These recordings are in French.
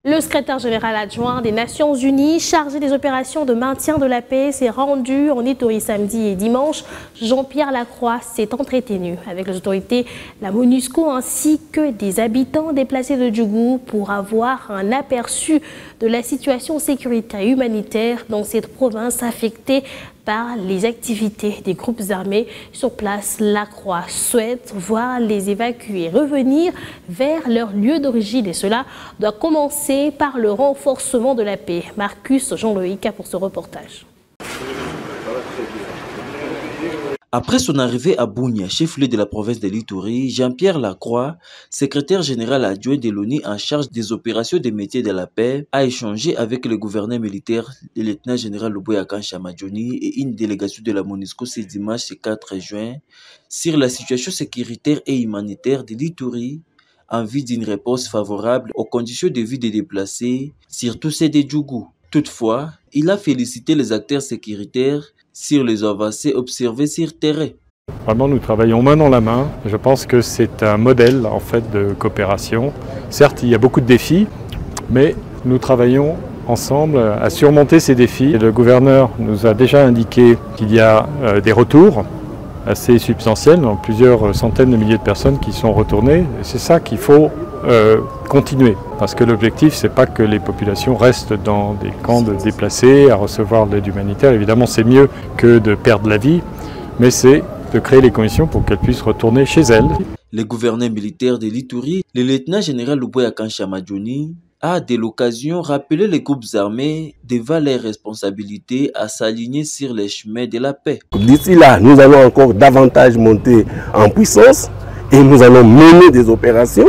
Le secrétaire général adjoint des Nations Unies, chargé des opérations de maintien de la paix, s'est rendu en Ituri samedi et dimanche. Jean-Pierre Lacroix s'est entretenu avec les autorités, la MONUSCO ainsi que des habitants déplacés de Djougou pour avoir un aperçu de la situation sécuritaire et humanitaire dans cette province affectée par les activités des groupes armés. Sur place, Lacroix souhaite voir les évacuer revenir vers leur lieu d'origine et cela doit commencer par le renforcement de la paix. Marcus Jean-Loïc pour ce reportage. Après son arrivée à Bunia, chef-lieu de la province de l'Ituri, Jean-Pierre Lacroix, secrétaire général adjoint de l'ONU en charge des opérations des métiers de la paix, a échangé avec le gouverneur militaire, le lieutenant-général Luboya Chamadjoni et une délégation de la MONUSCO ce dimanche 4 juin sur la situation sécuritaire et humanitaire de l'Ituri en vue d'une réponse favorable aux conditions de vie des déplacés, surtout celles des Djougou. Toutefois, il a félicité les acteurs sécuritaires sur les avancées observées sur terrain. Vraiment, nous travaillons main dans la main. Je pense que c'est un modèle en fait de coopération. Certes, il y a beaucoup de défis, mais nous travaillons ensemble à surmonter ces défis. Et le gouverneur nous a déjà indiqué qu'il y a des retours assez substantiels, donc plusieurs centaines de milliers de personnes qui sont retournées. C'est ça qu'il faut continuer, parce que l'objectif, c'est pas que les populations restent dans des camps de déplacés à recevoir de l'aide humanitaire. Évidemment, c'est mieux que de perdre la vie, mais c'est de créer les conditions pour qu'elles puissent retourner chez elles. Le gouverneur militaire de l'Ituri, le lieutenant-général Luboya Chamadjoni, a dès l'occasion rappelé les groupes armés devant leurs responsabilités à s'aligner sur les chemins de la paix. D'ici là, nous allons encore davantage monter en puissance. Et nous allons mener des opérations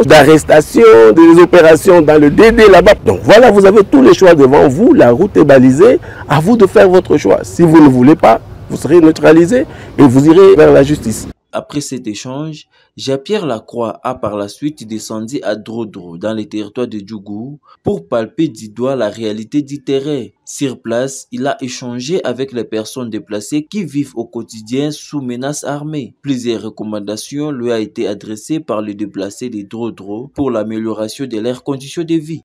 d'arrestation, des opérations dans le DD là-bas. Donc voilà, vous avez tous les choix devant vous, la route est balisée, à vous de faire votre choix. Si vous ne voulez pas, vous serez neutralisé et vous irez vers la justice. Après cet échange, Jean-Pierre Lacroix a par la suite descendu à Drodro, dans les territoires de Djougou, pour palper du doigt la réalité du terrain. Sur place, il a échangé avec les personnes déplacées qui vivent au quotidien sous menace armée. Plusieurs recommandations lui ont été adressées par les déplacés de Drodro pour l'amélioration de leurs conditions de vie.